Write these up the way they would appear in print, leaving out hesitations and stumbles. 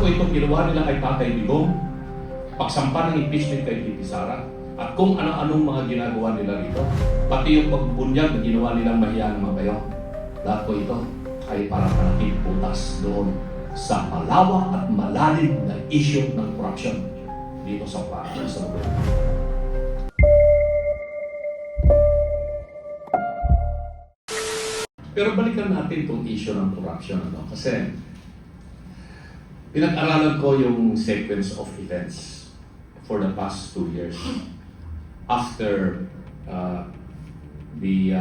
itong ginawa nila kay Tatay Digong, pagsampa ng impeachment kay VP Sara, at kung ano-anong mga ginagawa nila rito, pati yung pagbunyag na ginawa nilang mahiya naman kayo. Lahat po ito ay para panating putas doon sa malawak at malalim na issue ng corruption dito sa gobyerno. Pero balikan natin itong issue ng corruption. Kasi pinag-aralan ko yung sequence of events for the past 2 years after the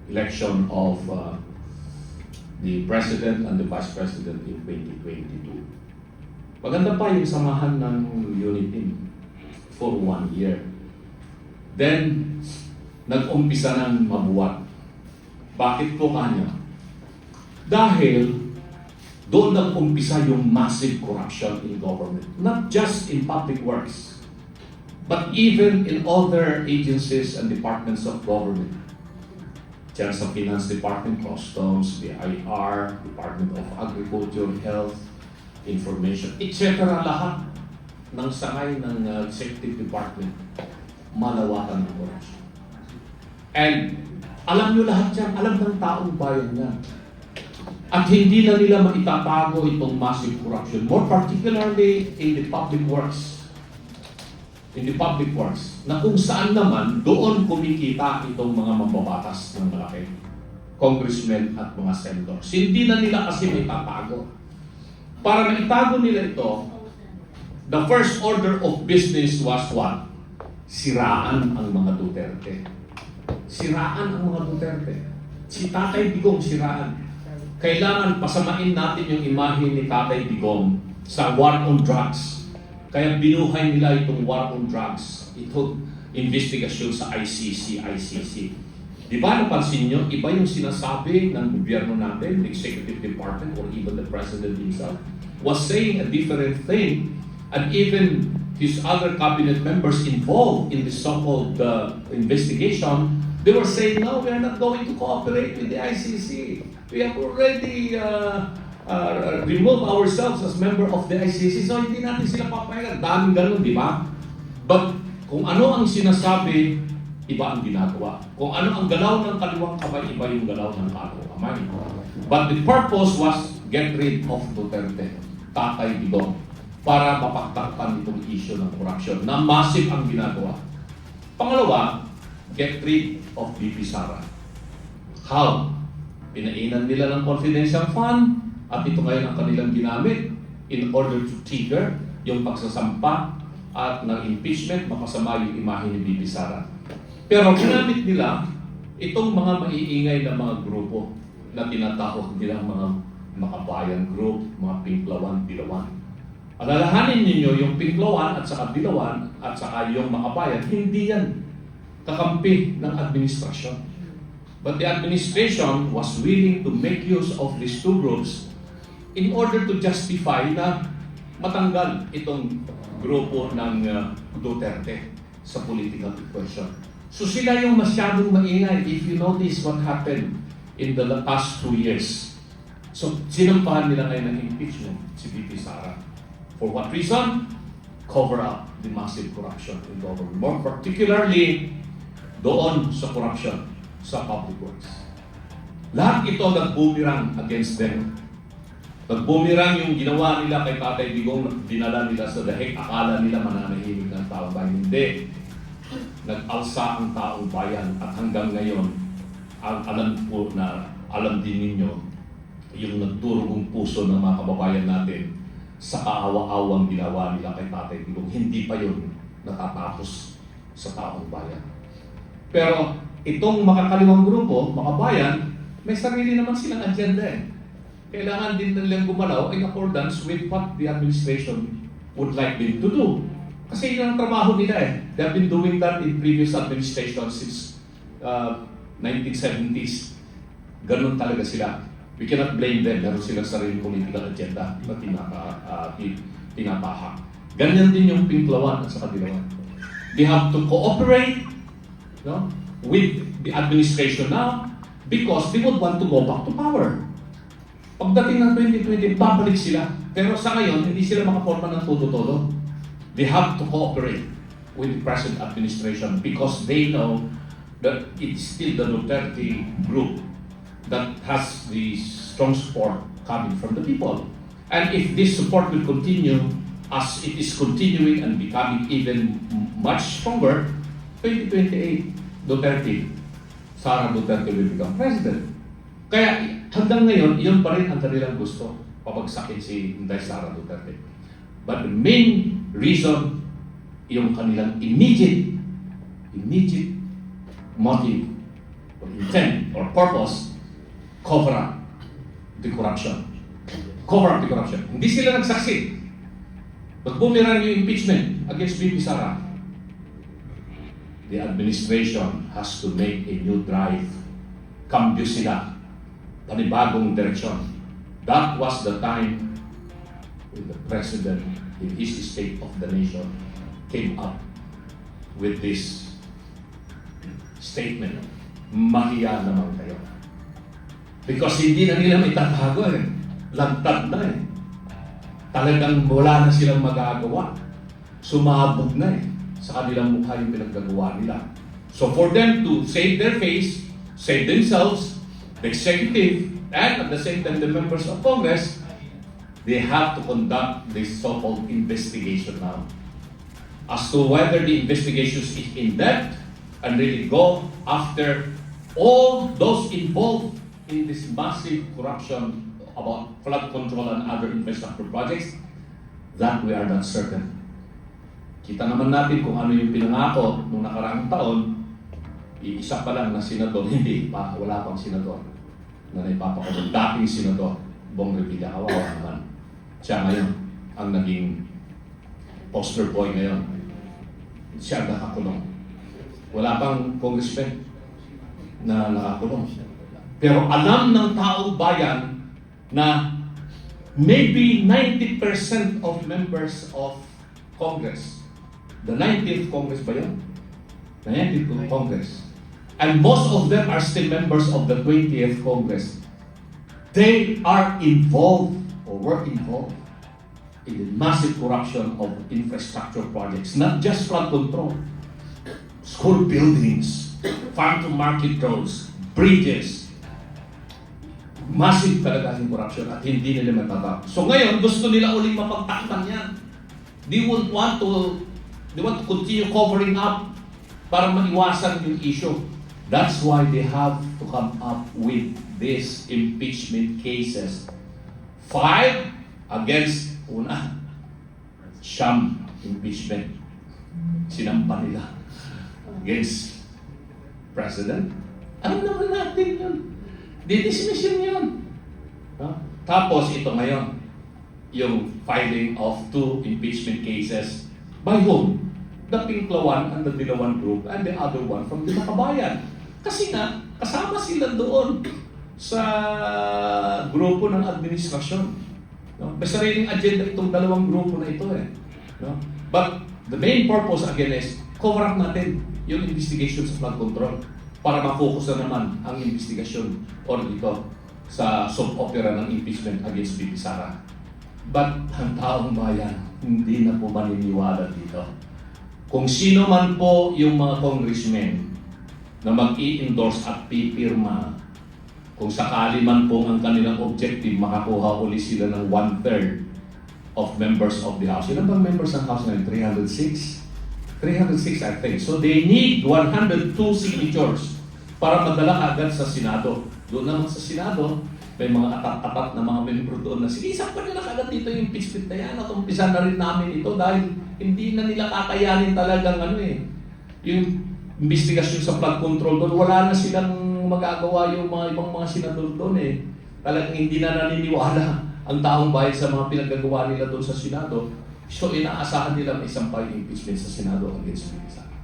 election of the President and the Vice President in 2022. Maganda pa yung samahan ng unit team for 1 year. Then, nag-umpisa ng mabuwat. Bakit po kanya? Dahil doon nag-umpisa yung massive corruption in government. Not just in public works, but even in other agencies and departments of government. Diyan sa Finance Department, Customs, the IR, Department of Agriculture, Health, Information, etc. Lahat ng sangay ng Executive Department, malawakan ng corruption. And alam nyo lahat yan, alam ng taong bayan yan. At hindi na nila maitatago itong massive corruption, more particularly in the public works. In the public works, na kung saan naman doon kumikita itong mga mambabatas ng malaki, congressmen at mga senators. Hindi na nila kasi maitatago. Para maitago nila ito, the first order of business was what? Siraan ang mga Duterte. Siraan ang mga Duterte. Si Tatay Digong siraan. Kailangan pasamain natin yung imahe ni Tatay Digong sa war on drugs. Kaya binuhay nila itong war on drugs. Itong investigasyon sa ICC. Di ba napansin nyo, iba yung sinasabi ng gobyerno natin, the Executive Department, or even the President himself, was saying a different thing, and even his other cabinet members involved in the so-called investigation, they were saying, no, we are not going to cooperate with the ICC. We have already removed ourselves as member of the ICC, so hindi natin sila papayagan. Daming ganun, di ba? But kung ano ang sinasabi, iba ang ginagawa. Kung ano ang galaw ng kaliwang kamay, iba yung galaw ng kalawang kamay. But the purpose was get rid of Duterte, Tatay Digong, para mapagtakpan itong issue ng corruption na massive ang ginagawa. Pangalawa, get rid of VP Sara. How? Pinainan nila ng confidential fund at ito ngayon ang kanilang ginamit in order to trigger yung pagsasampa at ng impeachment, mapasama yung imahe ni VP Sara. Pero ginamit nila itong mga maiingay na mga grupo na tinatawag nilang mga Makabayan Group, mga Pinklawan, Dilawan. Alalahanin ninyo yung Pinklawan at saka Dilawan at saka yung Makabayan, hindi yan kakampi ng administrasyon. But the administration was willing to make use of these two groups in order to justify na matanggal itong grupo ng Duterte sa political equation. So sila yung masyadong maingay. If you notice what happened in the past 2 years. So sinampahan nila ngayon ng impeachment si VP Sara. For what reason? Cover up the massive corruption in government. More particularly, doon sa corruption sa public works. Lahat ito nag-boomerang against them. Nag-boomerang yung ginawa nila kay Tatay Digong, dinala nila sa dahig, akala nila mananahimik ng taong bayan. Hindi. Nag-alsa ang taong bayan at hanggang ngayon, alam po na, alam din ninyo, yung nagdurugong puso ng mga kababayan natin sa kaawa-awang ginawa nila kay Tatay Digong. Hindi pa yun natatapos sa taong bayan. Pero itong makakaliwang grupo, makabayan, may sarili naman silang agenda eh. Kailangan din nilang gumalaw in accordance with what the administration would like them to do. Kasi yun ang trabaho nila eh. They have been doing that in previous administrations since 1970s. Ganun talaga sila. We cannot blame them. Meron silang sariling political agenda na tinatahak. Ganyan din yung Pinklawan at sa Dilawan. They have to cooperate with the administration now because they would want to go back to power. Pagdating ng 2020, babalik sila. Pero sa ngayon, hindi sila makaporma ng todo-todo. They have to cooperate with the present administration because they know that it's still the Duterte group that has the strong support coming from the people. And if this support will continue as it is continuing and becoming even much stronger, 2028, Duterte, Sara Duterte will become president. Kaya hanggang ngayon, iyon pa rin ang kanilang gusto, papagsakin si Inday Sara Duterte. But the main reason, yung kanilang immediate motive or intent or purpose, cover up the corruption. Cover up the corruption. Hindi sila nagsaksi. Pag bumirang yung impeachment against VP Sara, the administration has to make a new drive. Cambio sila. Panibagong direksyon. That was the time when the President, in his State of the Nation, came up with this statement. Mahiya naman kayo. Because hindi na nila may tatago eh. Lantad na eh. Talagang wala na silang magagawa. Sumabog na eh sa kanilang mukha yung pinaggagawa nila. So for them to save their face, save themselves, the executive, and at the same time the members of Congress, they have to conduct this so-called investigation now. As to whether the investigation is in-depth and really go after all those involved in this massive corruption about flood control and other infrastructure projects, that we are not certain. Kita naman natin kung ano yung pinangako nung nakaraang taon, iisa pa lang na senador, hindi pa, wala pang senador na naipapakulong. Dating senador, Bong Revilla, kawawa naman. Siya ngayon ang naging poster boy ngayon. Siya nakakulong. Wala pang congressman na nakakulong. Pero alam ng taong bayan na maybe 90% of members of Congress, the 19th Congress ba yun? The 19th Congress. And most of them are still members of the 20th Congress. They are involved or were involved in the massive corruption of infrastructure projects, not just flood control, school buildings, farm-to-market roads, bridges. Massive talaga yung corruption at hindi nila matatap. So ngayon, gusto nila uling mapagtakpan yan. They want to continue covering up para maiwasan yung issue. That's why they have to come up with these impeachment cases. 5 against Siyam impeachment. Sinampa nila against President. Alam naman natin yun. Didismission yun. Tapos ito ngayon, yung filing of 2 impeachment cases. By whom? The Pinklawan and the Dilawan group and the other one from the Makabayan. Kasi nga, kasama sila doon sa grupo ng administrasyon. No? May sariling agenda itong dalawang grupo na ito eh. No? But the main purpose again is cover up natin yung investigation sa flood control para ma-focus na naman ang investigation or dito sa soap opera ng impeachment against VP Sara. But ang taong bayan, hindi na po maniniwala dito. Kung sino man po yung mga congressmen na mag-i-endorse at pipirma, kung sakali man po ang kanilang objective, makakuha uli sila ng 1/3 of members of the House. Ilan bang members ng House ngayon? 306? 306 I think. So they need 102 signatures para madala agad sa Senado. Doon naman sa Senado, may mga atat-atat na mga membro doon na sige, isakpan nyo na kagad dito yung impeachment na yan at umpisan na rin namin ito dahil hindi na nila kakayanin talagang yung investigasyon sa flood control doon. Wala na silang magagawa yung mga ibang mga senador doon eh. Talagang hindi na naniniwala ang taong bayan sa mga pinagagawa nila doon sa Senado. So inaasahan nila may sampay impeachment sa Senado against VP Sara.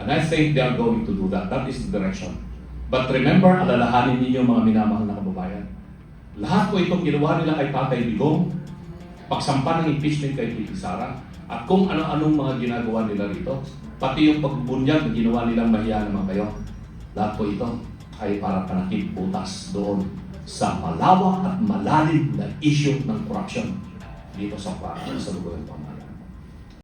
And I think they are going to do that. That is the direction. But remember, alalahanin ninyo mga minamahal na kababayan. Lahat po itong ginawa nila kay Tatay Digong, pagsampa ng impeachment kay VP Sara, at kung ano-anong mga ginagawa nila rito, pati yung pagbunyag na ginawa nilang mahiya naman kayo. Lahat po ito ay para panakip butas doon sa malawak at malalim na issue ng korupsyon dito sa lugar ng pamahalaan.